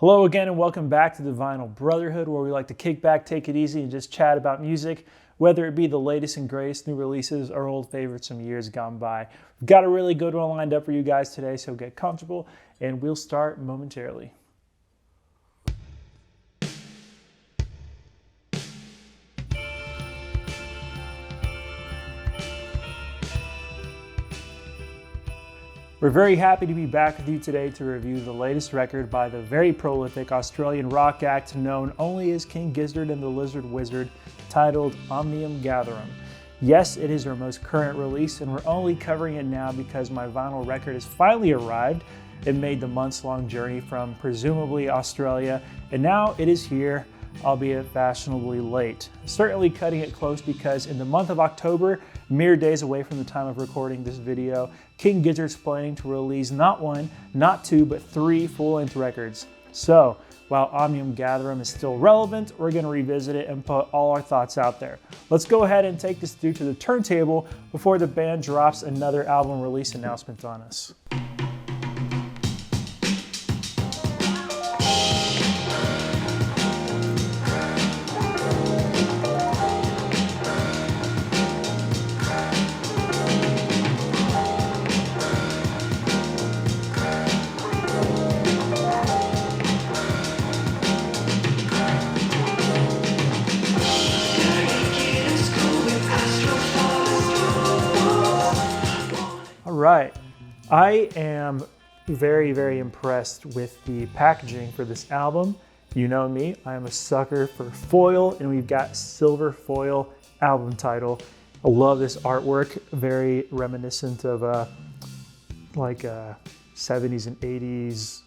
Hello again and welcome back to the Vinyl Brotherhood, where we like to kick back, take it easy, and just chat about music, whether it be the latest and greatest new releases or old favorites from years gone by. We've got a really good one lined up for you guys today, so get comfortable and we'll start momentarily. We're very happy to be back with you today to review the latest record by the very prolific Australian rock act known only as King Gizzard and the Lizard Wizard, titled Omnium Gatherum. Yes, it is our most current release, and we're only covering it now because my vinyl record has finally arrived. It made the months-long journey from presumably Australia, and now it is here, albeit fashionably late. Certainly cutting it close because in the month of October, mere days away from the time of recording this video, King Gizzard's planning to release not one, not two, but 3 full-length records. So, while Omnium Gatherum is still relevant, we're going to revisit it and put all our thoughts out there. Let's go ahead and take this through to the turntable before the band drops another album release announcement on us. Right. I am very impressed with the packaging for this album. You know me, I am a sucker for foil, and we've got silver foil album title. I love this artwork, very reminiscent of 70s and 80s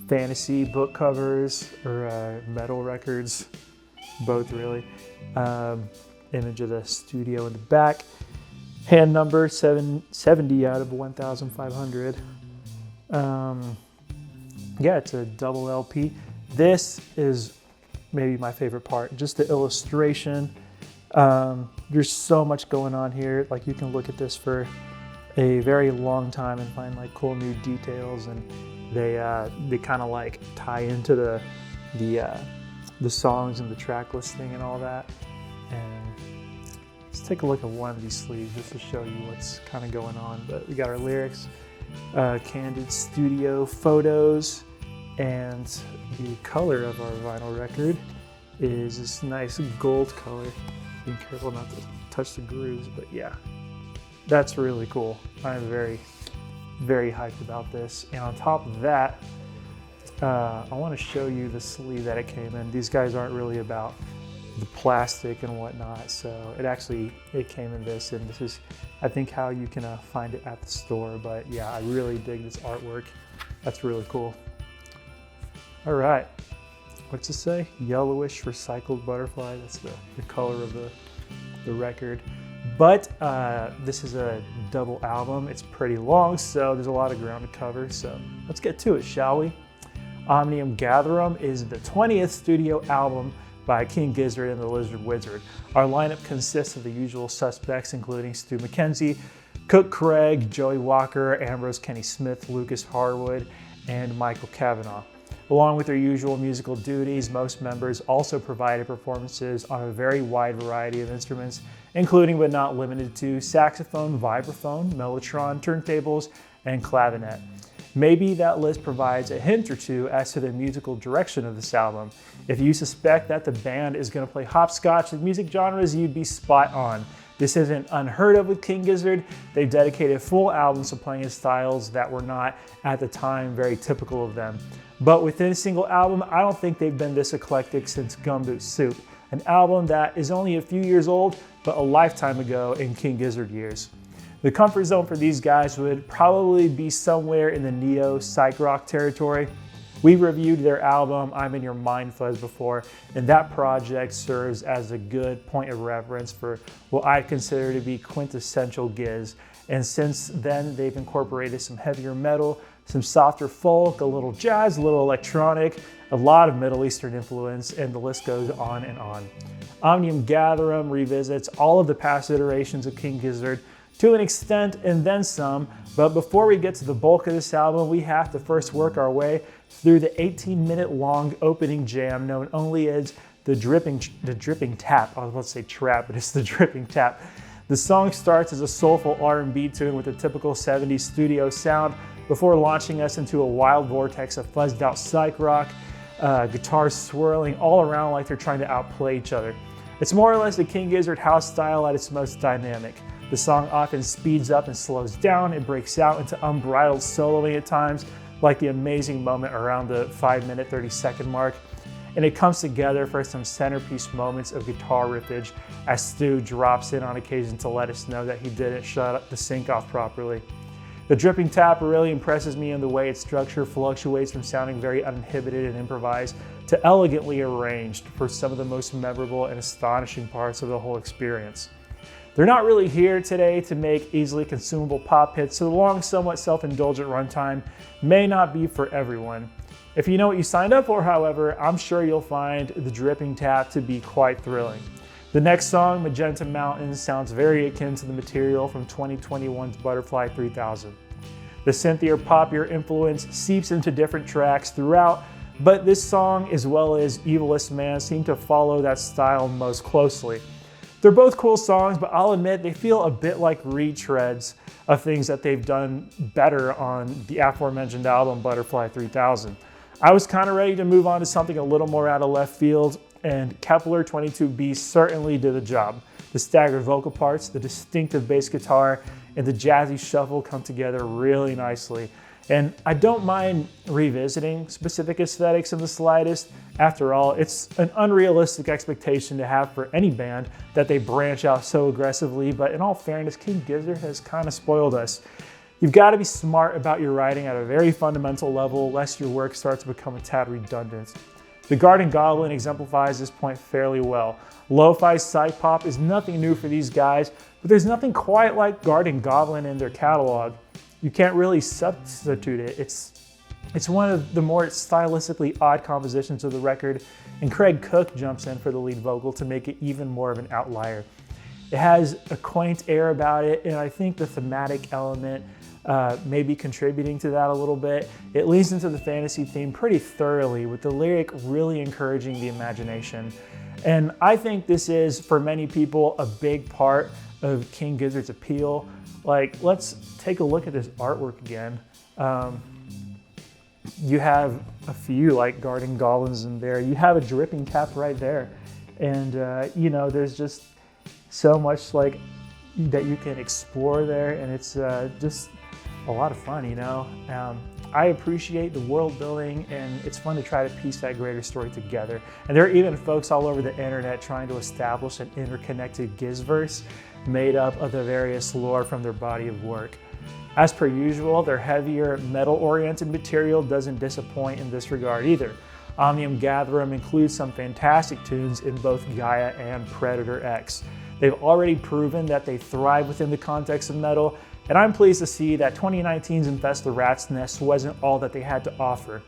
fantasy book covers or metal records, both really. Image of the studio in the back. Hand number 770 out of 1,500. Yeah, it's a double LP. This is maybe my favorite part, just the illustration. There's so much going on here. Like, you can look at this for a very long time and find like cool new details, and they kind of like tie into the songs and the track listing and all that. And let's take a look at one of these sleeves just to show you what's kind of going on. But we got our lyrics, candid studio photos, and the color of our vinyl record is this nice gold color. Being careful not to touch the grooves, but yeah, that's really cool. I'm very hyped about this. And on top of that, I want to show you the sleeve that it came in. These guys aren't really about the plastic and whatnot, so it came in this, and this is, I think, how you can find it at the store. But yeah, I really dig this artwork. That's really cool. All right, what's it say? Yellowish recycled butterfly. That's the color of the record. But this is a double album. It's pretty long, so there's a lot of ground to cover. So let's get to it, shall we? Omnium Gatherum is the 20th studio album by King Gizzard and the Lizard Wizard. Our lineup consists of the usual suspects, including Stu McKenzie, Cook Craig, Joey Walker, Ambrose Kenny Smith, Lucas Harwood, and Michael Cavanaugh. Along with their usual musical duties, most members also provided performances on a very wide variety of instruments, including but not limited to saxophone, vibraphone, mellotron, turntables, and clavinet. Maybe that list provides a hint or two as to the musical direction of this album. If you suspect that the band is going to play hopscotch with music genres, you'd be spot on. This isn't unheard of with King Gizzard. They've dedicated full albums to playing in styles that were not, at the time, very typical of them. But within a single album, I don't think they've been this eclectic since Gumboot Soup, an album that is only a few years old, but a lifetime ago in King Gizzard years. The comfort zone for these guys would probably be somewhere in the neo-psych rock territory. We reviewed their album, I'm in Your Mind Fuzz, before, and that project serves as a good point of reference for what I consider to be quintessential Giz. And since then, they've incorporated some heavier metal, some softer folk, a little jazz, a little electronic, a lot of Middle Eastern influence, and the list goes on and on. Omnium Gatherum revisits all of the past iterations of King Gizzard, to an extent and then some, but before we get to the bulk of this album, we have to first work our way through the 18-minute long opening jam known only as the dripping tap. I was about to say trap, but it's the dripping tap. The song starts as a soulful R&B tune with a typical 70s studio sound before launching us into a wild vortex of fuzzed out psych rock, guitars swirling all around like they're trying to outplay each other. It's more or less the King Gizzard house style at its most dynamic. The song often speeds up and slows down. It breaks out into unbridled soloing at times, like the amazing moment around the 5-minute, 30-second mark. And it comes together for some centerpiece moments of guitar riffage as Stu drops in on occasion to let us know that he didn't shut the sync off properly. The dripping tap really impresses me in the way its structure fluctuates from sounding very uninhibited and improvised to elegantly arranged for some of the most memorable and astonishing parts of the whole experience. They're not really here today to make easily consumable pop hits, so the long, somewhat self-indulgent runtime may not be for everyone. If you know what you signed up for, however, I'm sure you'll find the dripping tap to be quite thrilling. The next song, Magenta Mountains, sounds very akin to the material from 2021's Butterfly 3000. The synthier, poppier influence seeps into different tracks throughout, but this song, as well as Evilest Man, seem to follow that style most closely. They're both cool songs, but I'll admit they feel a bit like retreads of things that they've done better on the aforementioned album, Butterfly 3000. I was kind of ready to move on to something a little more out of left field, and Kepler 22B certainly did the job. The staggered vocal parts, the distinctive bass guitar, and the jazzy shuffle come together really nicely. And I don't mind revisiting specific aesthetics in the slightest. After all, it's an unrealistic expectation to have for any band that they branch out so aggressively, but in all fairness, King Gizzard has kind of spoiled us. You've got to be smart about your writing at a very fundamental level, lest your work starts to become a tad redundant. The Garden Goblin exemplifies this point fairly well. Lo-fi psych pop is nothing new for these guys, but there's nothing quite like Garden Goblin in their catalog. You can't really substitute it. It's one of the more stylistically odd compositions of the record, and Craig Cook jumps in for the lead vocal to make it even more of an outlier. It has a quaint air about it, and I think the thematic element may be contributing to that a little bit. It leads into the fantasy theme pretty thoroughly, with the lyric really encouraging the imagination. And I think this is, for many people, a big part of King Gizzard's appeal. Like, let's take a look at this artwork again. You have a few like Garden Goblins in there. You have a dripping tap right there. And, you know, there's just so much like that you can explore there, and it's just a lot of fun, you know. I appreciate the world building, and it's fun to try to piece that greater story together. And there are even folks all over the internet trying to establish an interconnected Gizverse made up of the various lore from their body of work. As per usual, their heavier metal-oriented material doesn't disappoint in this regard either. Omnium Gatherum includes some fantastic tunes in both Gaia and Predator X. They've already proven that they thrive within the context of metal, and I'm pleased to see that 2019's Infest the Rat's Nest wasn't all that they had to offer.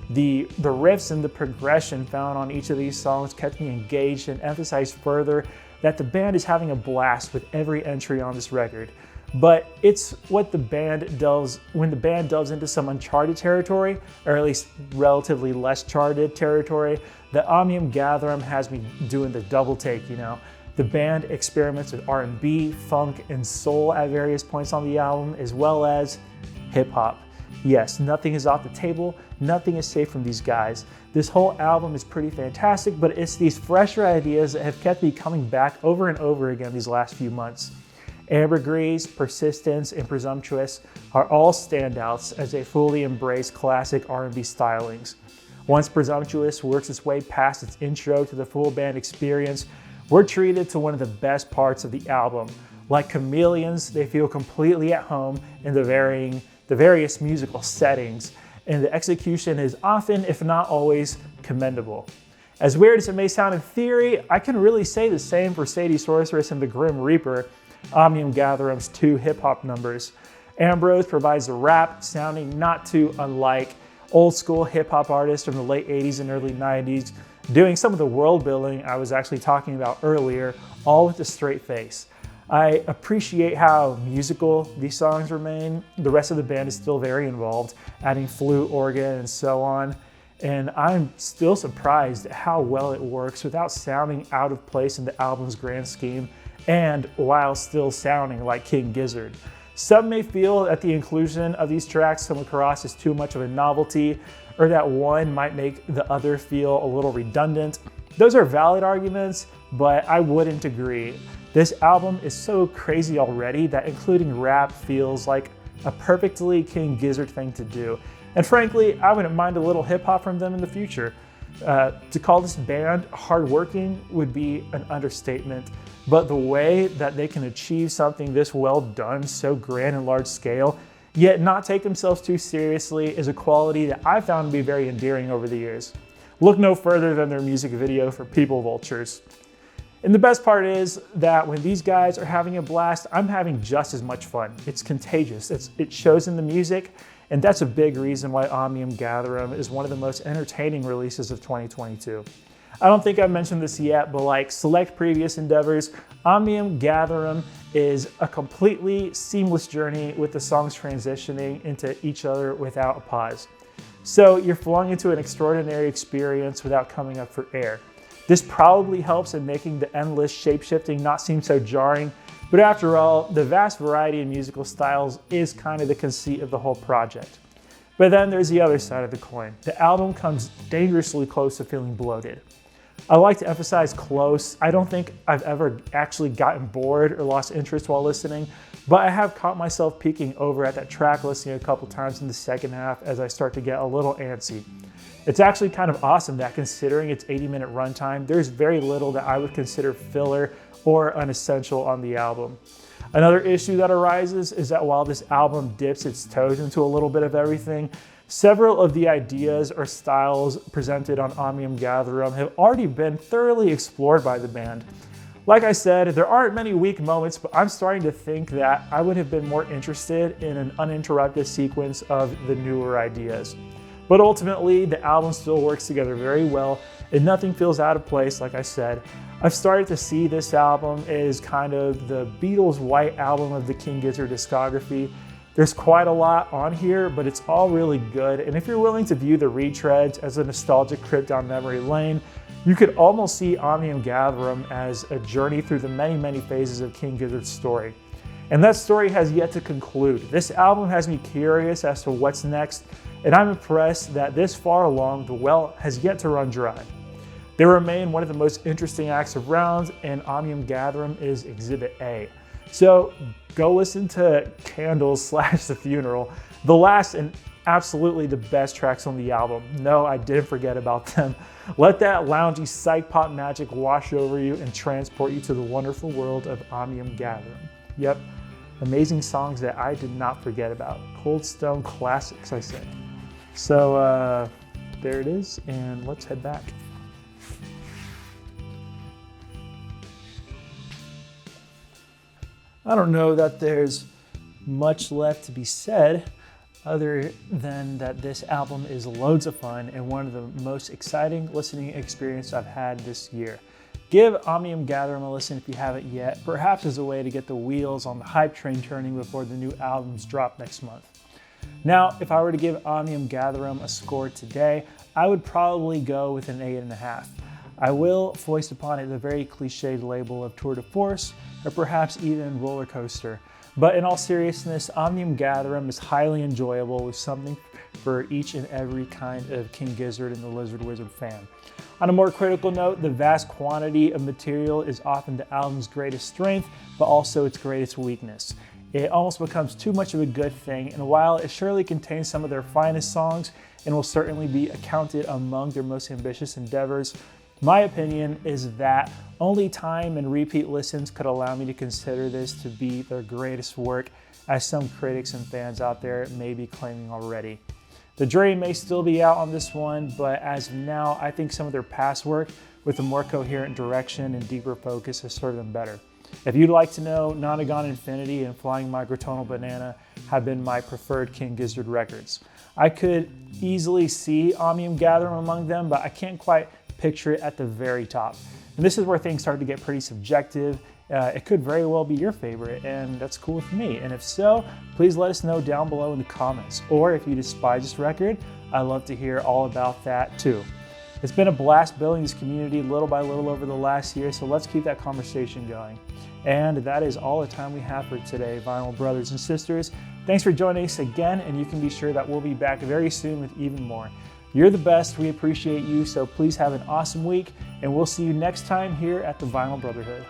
The riffs and the progression found on each of these songs kept me engaged and emphasized further that the band is having a blast with every entry on this record. But it's what the band does when the band delves into some uncharted territory, or at least relatively less charted territory, that Omnium Gatherum has me doing the double take, you know. The band experiments with R&B, funk, and soul at various points on the album, as well as hip-hop. Yes, nothing is off the table, nothing is safe from these guys. This whole album is pretty fantastic, but it's these fresher ideas that have kept me coming back over and over again these last few months. Ambergris, Persistence, and Presumptuous are all standouts as they fully embrace classic R&B stylings. Once Presumptuous works its way past its intro to the full band experience, we're treated to one of the best parts of the album. Like chameleons, they feel completely at home in the various musical settings, and the execution is often, if not always, commendable. As weird as it may sound in theory, I can really say the same for Sadie Sorceress and the Grim Reaper, Omnium Gatherum's two hip-hop numbers. Ambrose provides the rap, sounding not too unlike old-school hip-hop artists from the late 80s and early 90s, doing some of the world building I was actually talking about earlier, all with a straight face. I appreciate how musical these songs remain. The rest of the band is still very involved, adding flute, organ, and so on. And I'm still surprised at how well it works without sounding out of place in the album's grand scheme, and while still sounding like King Gizzard. Some may feel that the inclusion of these tracks come across as too much of a novelty, or that one might make the other feel a little redundant. Those are valid arguments, but I wouldn't agree. This album is so crazy already that including rap feels like a perfectly King Gizzard thing to do. And frankly, I wouldn't mind a little hip hop from them in the future. To call this band hardworking would be an understatement, but the way that they can achieve something this well done, so grand and large scale, yet not take themselves too seriously, is a quality that I found to be very endearing over the years. Look no further than their music video for People Vultures. And the best part is that when these guys are having a blast, I'm having just as much fun. It's contagious. It shows in the music, and that's a big reason why Omnium Gatherum is one of the most entertaining releases of 2022. I don't think I've mentioned this yet, but like select previous endeavors, Omnium Gatherum is a completely seamless journey with the songs transitioning into each other without a pause. So you're flung into an extraordinary experience without coming up for air. This probably helps in making the endless shape-shifting not seem so jarring, but after all, the vast variety of musical styles is kind of the conceit of the whole project. But then there's the other side of the coin. The album comes dangerously close to feeling bloated. I like to emphasize close. I don't think I've ever actually gotten bored or lost interest while listening, but I have caught myself peeking over at that track listing a couple times in the second half as I start to get a little antsy. It's actually kind of awesome that considering its 80-minute runtime, there's very little that I would consider filler or unessential on the album. Another issue that arises is that while this album dips its toes into a little bit of everything, several of the ideas or styles presented on Omnium Gatherum have already been thoroughly explored by the band. Like I said, there aren't many weak moments, but I'm starting to think that I would have been more interested in an uninterrupted sequence of the newer ideas. But ultimately, the album still works together very well, and nothing feels out of place, like I said. I've started to see this album as kind of the Beatles' white album of the King Gizzard discography. There's quite a lot on here, but it's all really good, and if you're willing to view the retreads as a nostalgic trip down memory lane, you could almost see Omnium Gatherum as a journey through the many, many phases of King Gizzard's story. And that story has yet to conclude. This album has me curious as to what's next, and I'm impressed that this far along, the well has yet to run dry. They remain one of the most interesting acts around, and Omnium Gatherum is Exhibit A. So go listen to Candles / The Funeral, the last and absolutely the best tracks on the album. No, I didn't forget about them. Let that loungy psych pop magic wash over you and transport you to the wonderful world of Omnium Gatherum. Yep, amazing songs that I did not forget about. Cold Stone classics, I say. So there it is, and let's head back. I don't know that there's much left to be said other than that this album is loads of fun and one of the most exciting listening experiences I've had this year. Give Omnium Gatherum a listen if you haven't yet, perhaps as a way to get the wheels on the hype train turning before the new albums drop next month. Now, if I were to give Omnium Gatherum a score today, I would probably go with an 8.5. I will foist upon it the very cliched label of tour de force, or perhaps even roller coaster. But in all seriousness, Omnium Gatherum is highly enjoyable with something for each and every kind of King Gizzard and the Lizard Wizard fan. On a more critical note, the vast quantity of material is often the album's greatest strength, but also its greatest weakness. It almost becomes too much of a good thing, and while it surely contains some of their finest songs and will certainly be accounted among their most ambitious endeavors, my opinion is that only time and repeat listens could allow me to consider this to be their greatest work, as some critics and fans out there may be claiming already. The jury may still be out on this one, but as of now, I think some of their past work with a more coherent direction and deeper focus has served them better. If you'd like to know, Nonagon Infinity and Flying Microtonal Banana have been my preferred King Gizzard records. I could easily see Omnium Gatherum among them, but I can't quite picture it at the very top. And this is where things start to get pretty subjective, it could very well be your favorite, and that's cool with me. And if so, please let us know down below in the comments. Or if you despise this record, I'd love to hear all about that too. It's been a blast building this community little by little over the last year, so let's keep that conversation going. And that is all the time we have for today, vinyl brothers and sisters. Thanks for joining us again, and you can be sure that we'll be back very soon with even more. You're the best, we appreciate you, so please have an awesome week, and we'll see you next time here at the Vinyl Brotherhood.